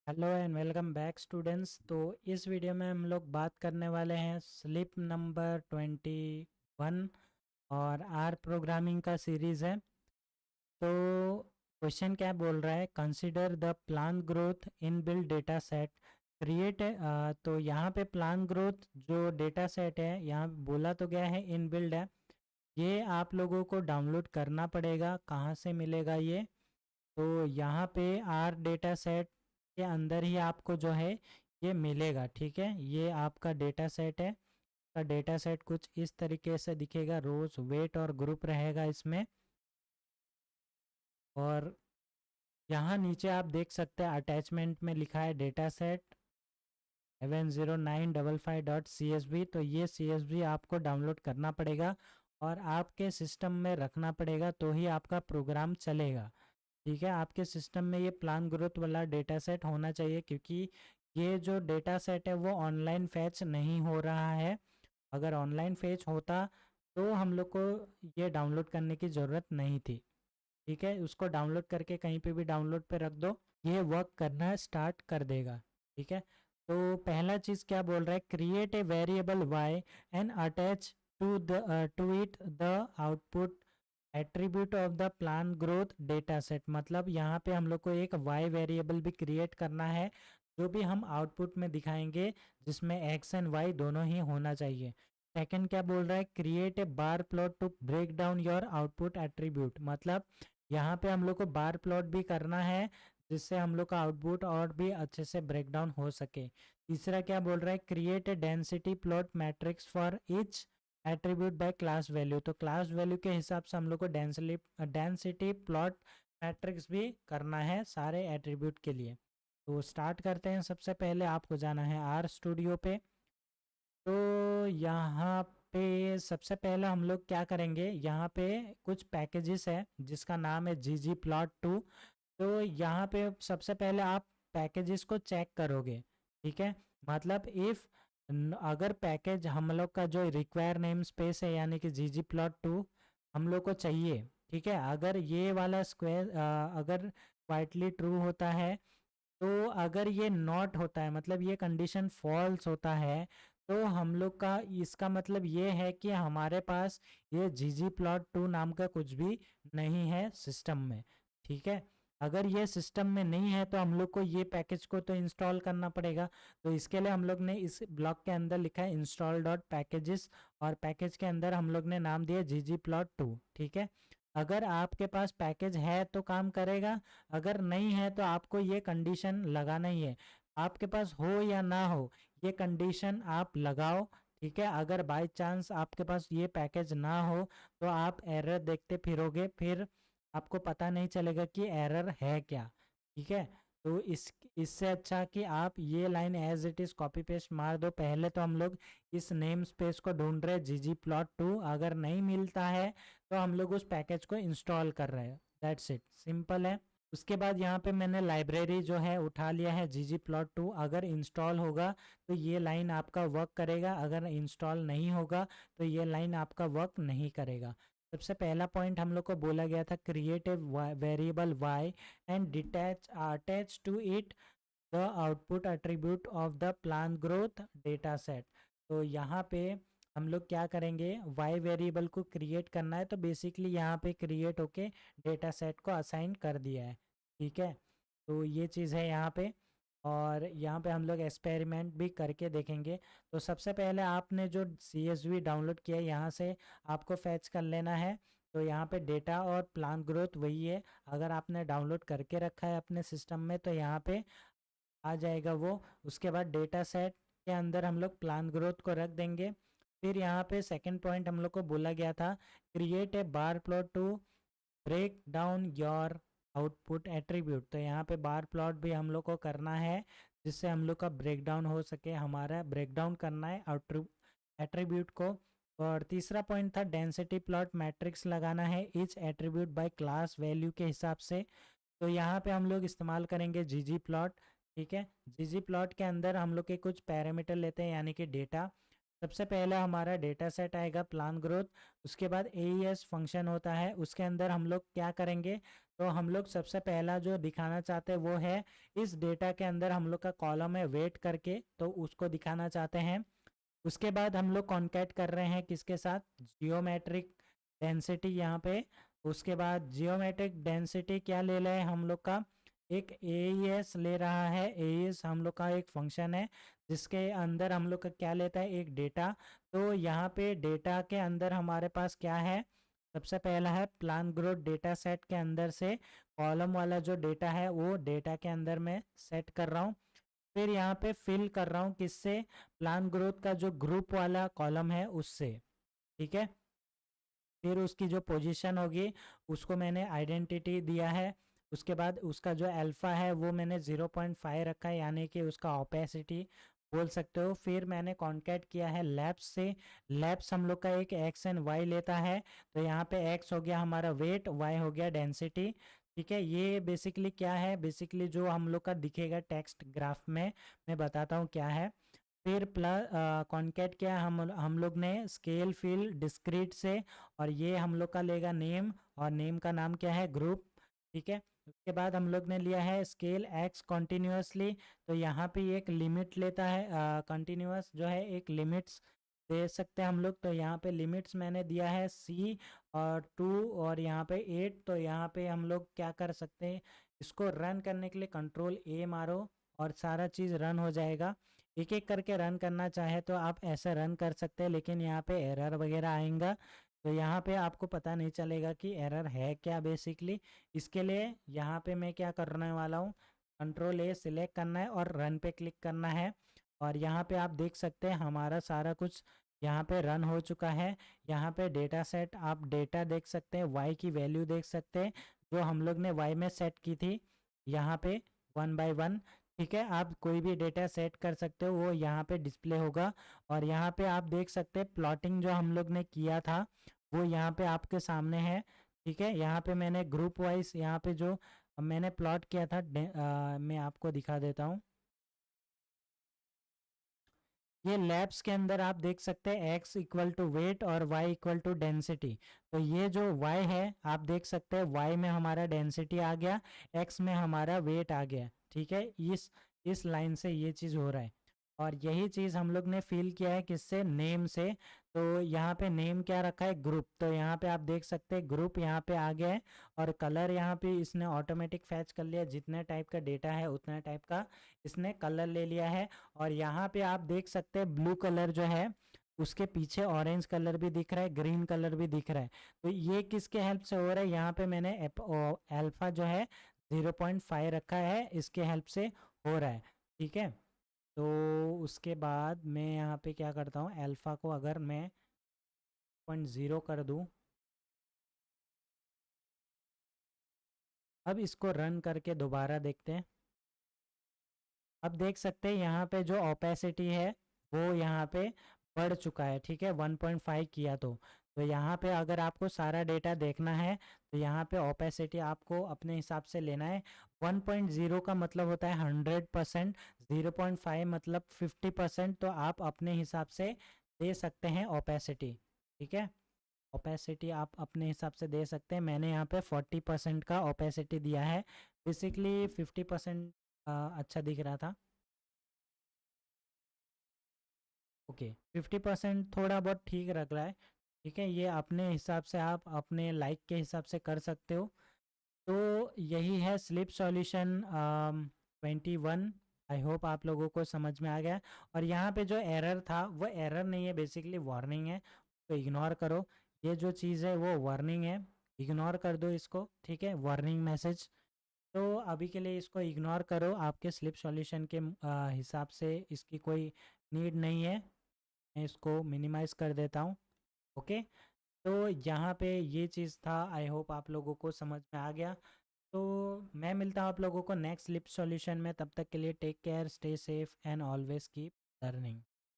Hello and welcome back students. तो इस video में हम लोग बात करने वाले हैं स्लिप नंबर 21 और आर प्रोग्रामिंग का सीरीज़ है। तो क्वेश्चन क्या बोल रहा है, consider the plan growth in build data set create. तो यहाँ पे प्लान ग्रोथ जो डेटा सेट है यहाँ बोला तो गया है इन बिल्ड है। ये आप लोगों को डाउनलोड करना पड़ेगा। कहाँ से मिलेगा ये? तो यहाँ पे आर डेटा सेट के अंदर ही आपको जो है ये मिलेगा। ठीक है, ये आपका डेटा सेट है। का डेटा सेट कुछ इस तरीके से दिखेगा, रोज वेट और ग्रुप रहेगा इसमें। और यहाँ नीचे आप देख सकते हैं अटैचमेंट में लिखा है डेटा सेट 70955.csv। तो ये CSV आपको डाउनलोड करना पड़ेगा और आपके सिस्टम में रखना पड़ेगा, तो ही आपका प्रोग्राम चलेगा। ठीक है, आपके सिस्टम में ये प्लान ग्रोथ वाला डेटा सेट होना चाहिए, क्योंकि ये जो डेटा सेट है वो ऑनलाइन फैच नहीं हो रहा है। अगर ऑनलाइन फैच होता तो हम लोग को ये डाउनलोड करने की ज़रूरत नहीं थी। ठीक है, उसको डाउनलोड करके कहीं पे भी डाउनलोड पे रख दो, ये वर्क करना स्टार्ट कर देगा। ठीक है, तो पहला चीज़ क्या बोल रहा है, create a variable Y and attach to it the output attribute of the plan growth data set. मतलब यहाँ पे हम लोग को एक वाई वेरिएबल भी क्रिएट करना है, जो भी हम आउटपुट में दिखाएंगे, जिसमें एक्स एंड वाई दोनों ही होना चाहिए। सेकंड क्या बोल रहा है, create a bar plot to break down your output attribute. मतलब यहाँ पे हम लोग को बार प्लॉट भी करना है, जिससे हम लोग का आउटपुट और भी अच्छे से ब्रेक डाउन हो सके। तीसरा क्या बोल रहा है, create a density plot matrix for each attribute by class value. तो क्लास वैल्यू के हिसाब से हम लोग को डेंसिटी प्लॉट मैट्रिक्स भी करना है सारे एट्रीब्यूट के लिए। तो स्टार्ट करते हैं। सबसे पहले आपको जाना है आर स्टूडियो पे। तो यहाँ पे सबसे पहले हम लोग क्या करेंगे, यहाँ पे कुछ पैकेजेस है जिसका नाम है ggplot2। तो यहाँ पे सबसे पहले आप पैकेजेस को चेक करोगे। ठीक है, मतलब इफ़ अगर पैकेज हम लोग का जो रिक्वायर नेम स्पेस है यानी कि ggplot2 हम लोग को चाहिए। ठीक है, अगर ये वाला स्क्वायर अगर क्वाइटली ट्रू होता है, तो अगर ये नॉट होता है मतलब ये कंडीशन फॉल्स होता है, तो हम लोग का इसका मतलब ये है कि हमारे पास ये ggplot2 नाम का कुछ भी नहीं है सिस्टम में। ठीक है, अगर ये सिस्टम में नहीं है तो हम लोग को ये पैकेज को तो इंस्टॉल करना पड़ेगा। तो इसके लिए हम लोग ने इस ब्लॉक के अंदर लिखा है इंस्टॉल डॉट पैकेजेस, और पैकेज के अंदर हम लोग ने नाम दिया ggplot2। ठीक है, अगर आपके पास पैकेज है तो काम करेगा, अगर नहीं है तो आपको ये कंडीशन लगाना ही है। आपके पास हो या ना हो, ये कंडीशन आप लगाओ। ठीक है, अगर बाय चांस आपके पास ये पैकेज ना हो तो आप एरर देखते फिरोगे, फिर आपको पता नहीं चलेगा कि एरर है क्या। ठीक है, तो इससे अच्छा कि आप ये line as it is copy paste मार दो। पहले तो हम लोग इस नेम स्पेस को ढूंढ रहे ggplot2, अगर नहीं मिलता है तो हम लोग उस पैकेज को इंस्टॉल कर रहे हैं। दैट्स इट, सिंपल है। उसके बाद यहाँ पे मैंने लाइब्रेरी जो है उठा लिया है ggplot2। अगर इंस्टॉल होगा तो ये लाइन आपका वर्क करेगा, अगर इंस्टॉल नहीं होगा तो ये लाइन आपका वर्क नहीं करेगा। सबसे पहला पॉइंट हम लोग को बोला गया था, create a variable Y and detach attach to it the output attribute of the plan growth data set. तो यहाँ पे हम लोग क्या करेंगे, वाई वेरिएबल को क्रिएट करना है, तो बेसिकली यहाँ पे क्रिएट होके डेटा सेट को असाइन कर दिया है। ठीक है, तो ये चीज़ है यहाँ पे। और यहाँ पे हम लोग एक्सपेरिमेंट भी करके देखेंगे। तो सबसे पहले आपने जो CSV डाउनलोड किया है यहाँ से आपको फैच कर लेना है। तो यहाँ पे डेटा और प्लान ग्रोथ वही है, अगर आपने डाउनलोड करके रखा है अपने सिस्टम में तो यहाँ पे आ जाएगा वो। उसके बाद डेटा सेट के अंदर हम लोग प्लान ग्रोथ को रख देंगे। फिर यहाँ पे सेकंड पॉइंट हम लोग को बोला गया था, create a bar plot to break down your output attribute. तो यहाँ पे बार प्लॉट भी हम लोग को करना है, जिससे हम लोग का ब्रेक डाउन हो सके, हमारा ब्रेक डाउन करना है एट्रीब्यूट को। और तीसरा पॉइंट था डेंसिटी प्लॉट मैट्रिक्स लगाना है each attribute by class value के हिसाब से। तो यहाँ पे हम लोग इस्तेमाल करेंगे ggplot। ठीक है, ggplot के अंदर हम लोग के कुछ पैरामीटर लेते हैं यानी कि डेटा। सबसे पहले हमारा डेटा सेट आएगा प्लान ग्रोथ। उसके बाद AES फंक्शन होता है, उसके अंदर हम लोग क्या करेंगे, तो हम लोग सबसे पहला जो दिखाना चाहते हैं वो है इस डेटा के अंदर हम लोग का कॉलम है वेट करके, तो उसको दिखाना चाहते हैं। उसके बाद हम लोग कॉन्कैट कर रहे हैं किसके साथ, जियोमेट्रिक डेंसिटी यहाँ पे। उसके बाद जियोमेट्रिक डेंसिटी क्या ले रहे हैं हम लोग का, एक एईएस ले रहा है। एईएस हम लोग का एक फंक्शन है जिसके अंदर हम लोग का क्या लेता है, एक डेटा। तो यहाँ पे डेटा के अंदर हमारे पास क्या है, सबसे पहला है प्लान ग्रोथ डेटा सेट के अंदर से कॉलम वाला जो डेटा है वो डेटा के अंदर मैं सेट कर रहा हूँ। फिर यहाँ पे फिल कर रहा हूँ किससे, प्लान ग्रोथ का जो ग्रुप वाला कॉलम है उससे, ठीक है। फिर उसकी जो पोजीशन होगी उसको मैंने आइडेंटिटी दिया है। उसके बाद उसका जो अल्फा है वो मैंने 0.5 रखा है, यानी कि उसका ओपेसिटी बोल सकते हो। फिर मैंने कॉन्कैट किया है लैप्स से। लैप्स हम लोग का एक एक्स एंड वाई लेता है, तो यहाँ पे एक्स हो गया हमारा वेट, वाई हो गया डेंसिटी, ठीक है। ये बेसिकली क्या है, बेसिकली जो हम लोग का दिखेगा टेक्स्ट ग्राफ में, मैं बताता हूँ क्या है। फिर प्लस कॉन्कैट किया हम लोग ने स्केल फिल डिस्क्रीट से, और ये हम लोग का लेगा नेम, और नेम का नाम क्या है, ग्रुप, ठीक है। उसके बाद हम लोग ने लिया है स्केल एक्स कॉन्टिन्यूसली, तो यहाँ पे एक लिमिट लेता है, कंटिन्यूस जो है एक लिमिट्स दे सकते हैं हम लोग। तो यहाँ पे लिमिट्स मैंने दिया है सी और 2 और यहाँ पे 8। तो यहाँ पे हम लोग क्या कर सकते हैं, इसको रन करने के लिए कंट्रोल ए मारो और सारा चीज़ रन हो जाएगा। एक एक करके रन करना चाहे तो आप ऐसे रन कर सकते हैं, लेकिन यहाँ पे एरर वगैरह आएगा, तो यहाँ पे आपको पता नहीं चलेगा कि एरर है क्या बेसिकली। इसके लिए यहाँ पे मैं क्या करने वाला हूँ, कंट्रोल ए सिलेक्ट करना है और रन पे क्लिक करना है। और यहाँ पे आप देख सकते हैं हमारा सारा कुछ यहाँ पे रन हो चुका है। यहाँ पे डेटा सेट आप डेटा देख सकते हैं, वाई की वैल्यू देख सकते हैं जो हम लोग ने वाई में सेट की थी, यहाँ पे 1 बाय 1, ठीक है। आप कोई भी डेटा सेट कर सकते हो, वो यहाँ पे डिस्प्ले होगा। और यहाँ पे आप देख सकते हैं प्लॉटिंग जो हम लोग ने किया था वो यहाँ पे आपके सामने है, ठीक है। यहाँ पे मैंने ग्रुप वाइज यहाँ पे जो मैंने प्लॉट किया था मैं आपको दिखा देता हूँ। ये लैब्स के अंदर आप देख सकते हैं x इक्वल टू वेट और y इक्वल टू डेंसिटी। तो ये जो y है आप देख सकते हैं y में हमारा डेंसिटी आ गया, x में हमारा वेट आ गया, ठीक है। इस लाइन से ये चीज़ हो रहा है। और यही चीज़ हम लोग ने फिल किया है किससे, नेम से। तो यहाँ पे नेम क्या रखा है, ग्रुप। तो यहाँ पे आप देख सकते हैं ग्रुप यहाँ पे आ गया है। और कलर यहाँ पे इसने ऑटोमेटिक फैच कर लिया, जितने टाइप का डेटा है उतने टाइप का इसने कलर ले लिया है। और यहाँ पे आप देख सकते हैं ब्लू कलर जो है उसके पीछे ऑरेंज कलर भी दिख रहा है, ग्रीन कलर भी दिख रहा है। तो ये किसके हेल्प से हो रहा है, यहाँ पे मैंने अल्फा जो है 0.5 रखा है, इसके हेल्प से हो रहा है, ठीक है। तो उसके बाद मैं यहाँ पे क्या करता हूँ, अल्फा को अगर मैं 0.0 कर दूँ, अब इसको रन करके दोबारा देखते हैं। अब देख सकते हैं यहाँ पे जो ओपेसिटी है वो यहाँ पे बढ़ चुका है, ठीक है। 1.5 किया तो यहाँ पे अगर आपको सारा डेटा देखना है तो यहाँ पे ओपेसिटी आपको अपने हिसाब से लेना है। 1.0 का मतलब होता है 100%, 0.5 मतलब 50%। तो आप अपने हिसाब से दे सकते हैं ओपेसिटी, ठीक है। ओपेसिटी आप अपने हिसाब से दे सकते हैं। मैंने यहाँ पे 40% का ओपेसिटी दिया है, बेसिकली 50% अच्छा दिख रहा था। ओके, 50% थोड़ा बहुत ठीक लग रहा है, ठीक है। ये अपने हिसाब से आप अपने लाइक के हिसाब से कर सकते हो। तो यही है स्लिप सॉल्यूशन 21। आई होप आप लोगों को समझ में आ गया। और यहाँ पे जो एरर था वो एरर नहीं है, बेसिकली वार्निंग है, तो इग्नोर करो। ये जो चीज़ है वो वार्निंग है, इग्नोर कर दो इसको, ठीक है, वार्निंग मैसेज। तो अभी के लिए इसको इग्नोर करो, आपके स्लिप सॉल्यूशन के हिसाब से इसकी कोई नीड नहीं है। मैं इसको मिनिमाइज कर देता हूँ, ओके। तो यहाँ पे ये चीज़ था, आई होप आप लोगों को समझ में आ गया। तो मैं मिलता हूँ आप लोगों को नेक्स्ट स्लिप सॉल्यूशन में, तब तक के लिए take care, stay safe and always keep learning.